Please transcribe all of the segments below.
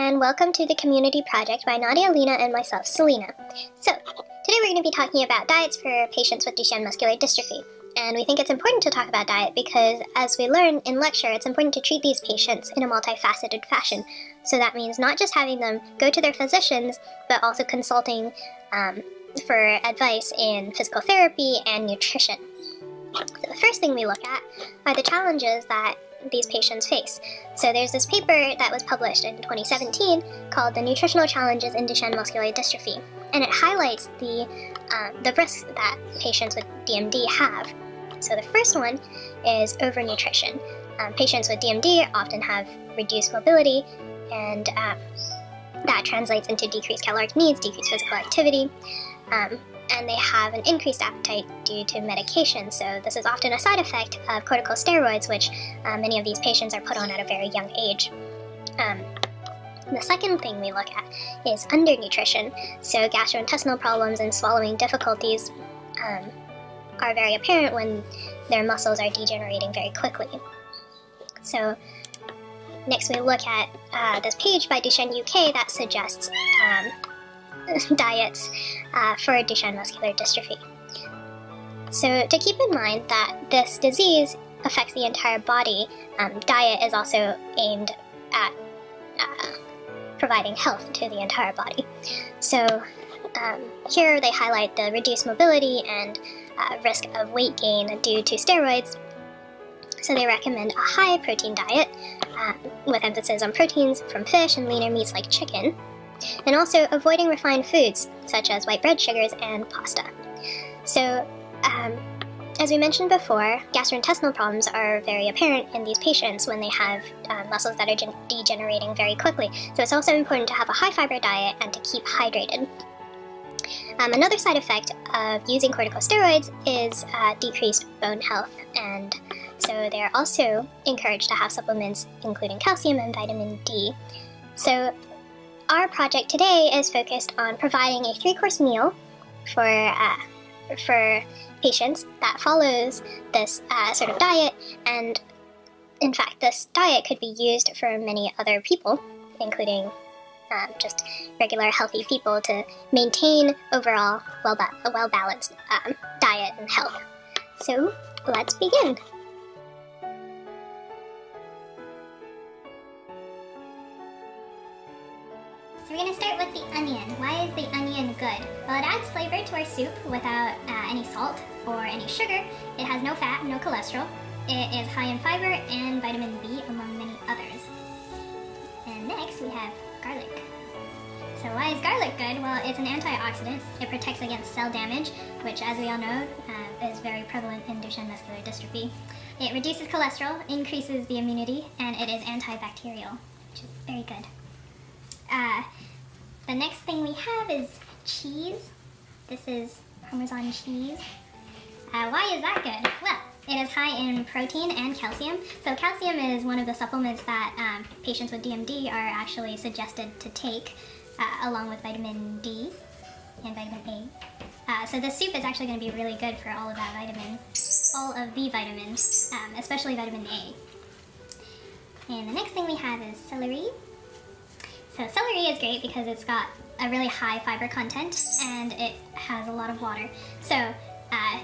and welcome to the Community Project by Nadia, Lena, and myself, Selena. So, today we're going to be talking about diets for patients with Duchenne muscular dystrophy. And we think it's important to talk about diet because, as we learn in lecture, it's important to treat these patients in a multifaceted fashion. So that means not just having them go to their physicians, but also consulting for advice in physical therapy and nutrition. So the first thing we look at are the challenges that these patients face. So there's this paper that was published in 2017 called The Nutritional Challenges in Duchenne Muscular Dystrophy, and it highlights the risks that patients with DMD have. So the first one is overnutrition. Patients with DMD often have reduced mobility, and that translates into decreased caloric needs, decreased physical activity, and they have an increased appetite due to medication. So this is often a side effect of corticosteroids, which many of these patients are put on at a very young age. The second thing we look at is undernutrition. So gastrointestinal problems and swallowing difficulties are very apparent when their muscles are degenerating very quickly. So next we look at this page by Duchenne UK that suggests diets for Duchenne muscular dystrophy. So to keep in mind that this disease affects the entire body, diet is also aimed at providing health to the entire body. So here they highlight the reduced mobility and risk of weight gain due to steroids. So they recommend a high protein diet with emphasis on proteins from fish and leaner meats like chicken, and also avoiding refined foods such as white bread, sugars, and pasta. So as we mentioned before, gastrointestinal problems are very apparent in these patients when they have muscles that are degenerating very quickly. So it's also important to have a high fiber diet and to keep hydrated. Another side effect of using corticosteroids is decreased bone health, and so they're also encouraged to have supplements including calcium and vitamin D. So our project today is focused on providing a 3-course meal for patients that follows this sort of diet, and in fact this diet could be used for many other people, including just regular healthy people, to maintain overall a well-balanced diet and health. So let's begin. So we're going to start with the onion. Why is the onion good? Well, it adds flavor to our soup without any salt or any sugar. It has no fat, no cholesterol. It is high in fiber and vitamin B, among many others. And next we have garlic. So why is garlic good? Well, it's an antioxidant. It protects against cell damage, which, as we all know, is very prevalent in Duchenne muscular dystrophy. It reduces cholesterol, increases the immunity, and it is antibacterial, which is very good. The next thing we have is cheese. This is Parmesan cheese. Why is that good? Well, it is high in protein and calcium. So calcium is one of the supplements that patients with DMD are actually suggested to take, along with vitamin D and vitamin A. So this soup is actually going to be really good for all of the vitamins, especially vitamin A. And the next thing we have is celery. So celery is great because it's got a really high fiber content and it has a lot of water. So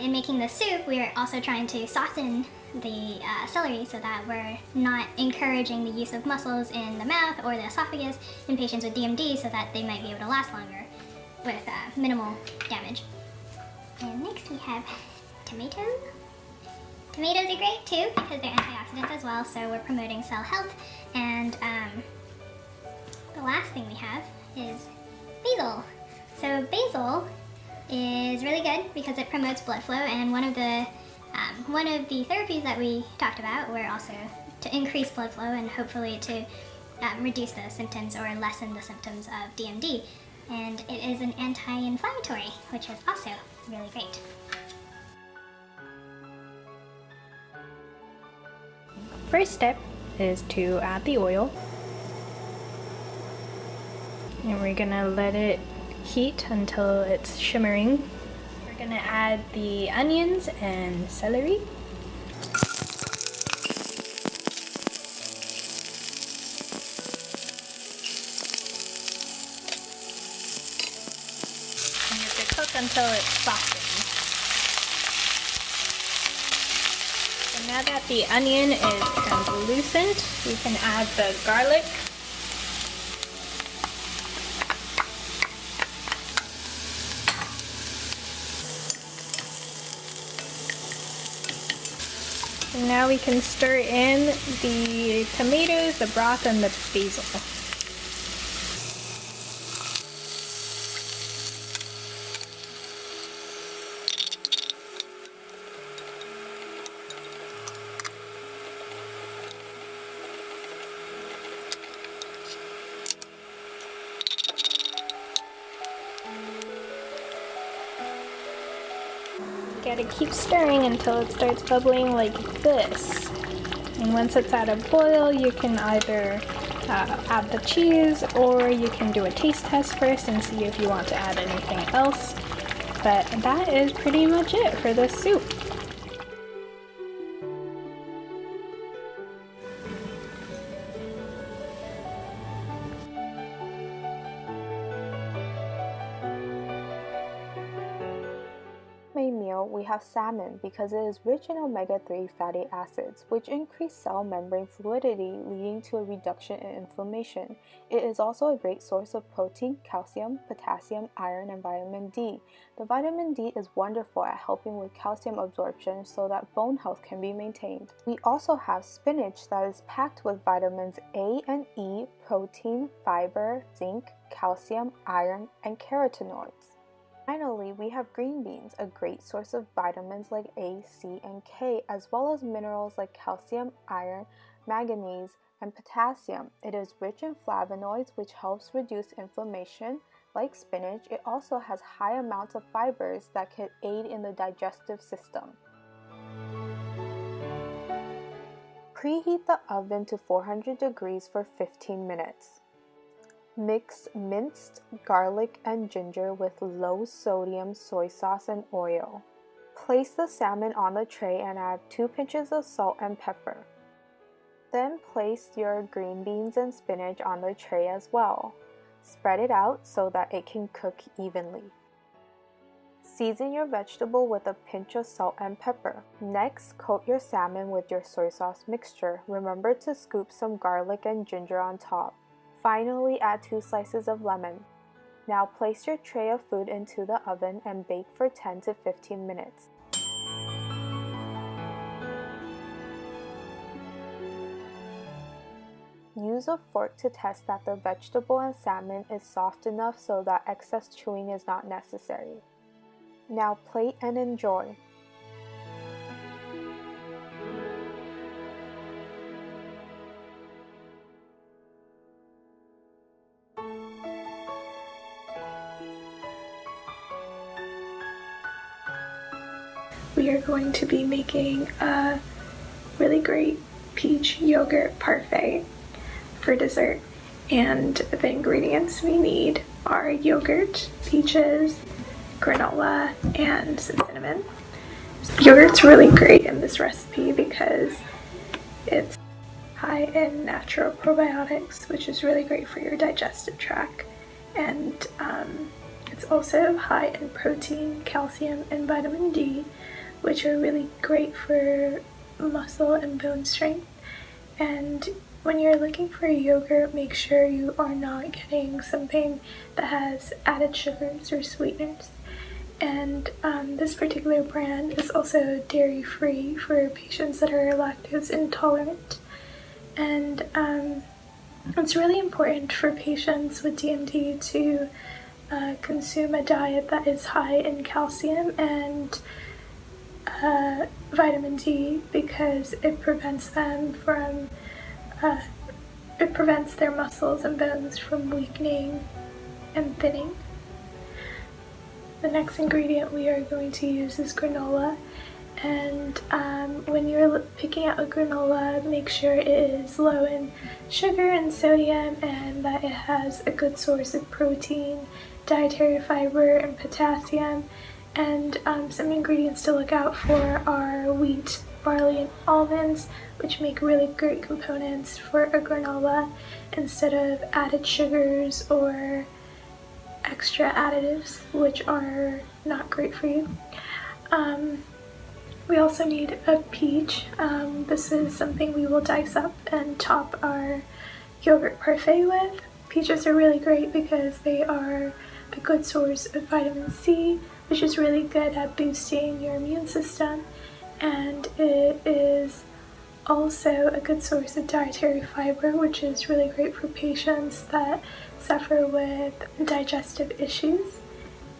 in making the soup, we're also trying to soften the celery so that we're not encouraging the use of muscles in the mouth or the esophagus in patients with DMD, so that they might be able to last longer with minimal damage. And next we have tomatoes. Tomatoes are great too because they're antioxidants as well, so we're promoting cell health. And the last thing we have is basil. So basil is really good because it promotes blood flow, and one of the therapies that we talked about were also to increase blood flow and hopefully to reduce the symptoms or lessen the symptoms of DMD. And it is an anti-inflammatory, which is also really great. First step is to add the oil. And we're gonna let it heat until it's shimmering. We're gonna add the onions and celery. until it softens. So now that the onion is translucent, we can add the garlic. And now we can stir in the tomatoes, the broth, and the basil. Gotta keep stirring until it starts bubbling like this. And once it's at a boil, you can either add the cheese, or you can do a taste test first and see if you want to add anything else. But that is pretty much it for this soup. Main meal, we have salmon because it is rich in omega-3 fatty acids, which increase cell membrane fluidity, leading to a reduction in inflammation. It is also a great source of protein, calcium, potassium, iron, and vitamin D. The vitamin D is wonderful at helping with calcium absorption so that bone health can be maintained. We also have spinach that is packed with vitamins A and E, protein, fiber, zinc, calcium, iron, and carotenoids. Finally, we have green beans, a great source of vitamins like A, C, and K, as well as minerals like calcium, iron, manganese, and potassium. It is rich in flavonoids, which helps reduce inflammation. Like spinach, it also has high amounts of fibers that can aid in the digestive system. Preheat the oven to 400 degrees for 15 minutes. Mix minced garlic and ginger with low-sodium soy sauce and oil. Place the salmon on the tray and add 2 pinches of salt and pepper. Then place your green beans and spinach on the tray as well. Spread it out so that it can cook evenly. Season your vegetable with a pinch of salt and pepper. Next, coat your salmon with your soy sauce mixture. Remember to scoop some garlic and ginger on top. Finally, add 2 slices of lemon. Now place your tray of food into the oven and bake for 10 to 15 minutes. Use a fork to test that the vegetable and salmon is soft enough so that excess chewing is not necessary. Now plate and enjoy. We are going to be making a really great peach yogurt parfait for dessert, and the ingredients we need are yogurt, peaches, granola, and some cinnamon. Yogurt's really great in this recipe because it's high in natural probiotics, which is really great for your digestive tract, and it's also high in protein, calcium, and vitamin D, which are really great for muscle and bone strength. And when you're looking for a yogurt, make sure you are not getting something that has added sugars or sweeteners. And this particular brand is also dairy-free for patients that are lactose intolerant. And it's really important for patients with DMD to consume a diet that is high in calcium and vitamin D, because it prevents them from it prevents their muscles and bones from weakening and thinning. The next ingredient we are going to use is granola, and when you're picking out a granola, make sure it is low in sugar and sodium and that it has a good source of protein, dietary fiber, and potassium. And some ingredients to look out for are wheat, barley, and almonds, which make really great components for a granola instead of added sugars or extra additives, which are not great for you. We also need a peach. This is something we will dice up and top our yogurt parfait with. Peaches are really great because they are a good source of vitamin C, which is really good at boosting your immune system, and it is also a good source of dietary fiber, which is really great for patients that suffer with digestive issues.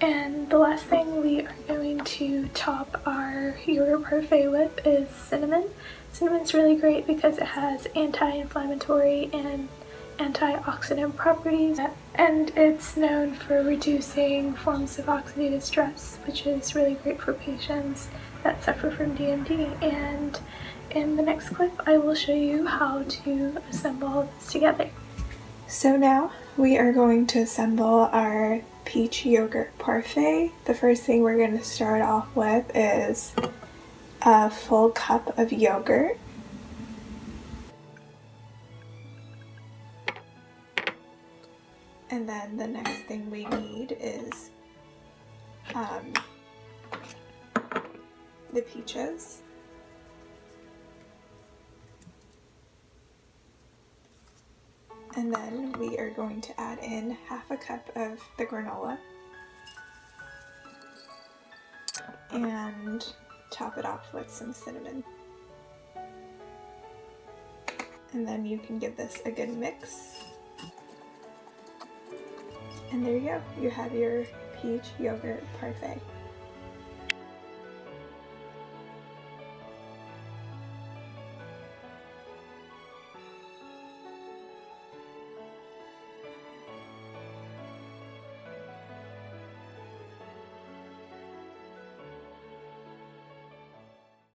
And the last thing we are going to top our yogurt parfait with is cinnamon. Cinnamon's really great because it has anti-inflammatory and antioxidant properties, and it's known for reducing forms of oxidative stress, which is really great for patients that suffer from DMD. And in the next clip, I will show you how to assemble all this together. So now we are going to assemble our peach yogurt parfait. The first thing we're going to start off with is a full cup of yogurt. And then the next thing we need is the peaches. And then we are going to add in half a cup of the granola and top it off with some cinnamon. And then you can give this a good mix. And there you go, you have your peach yogurt parfait.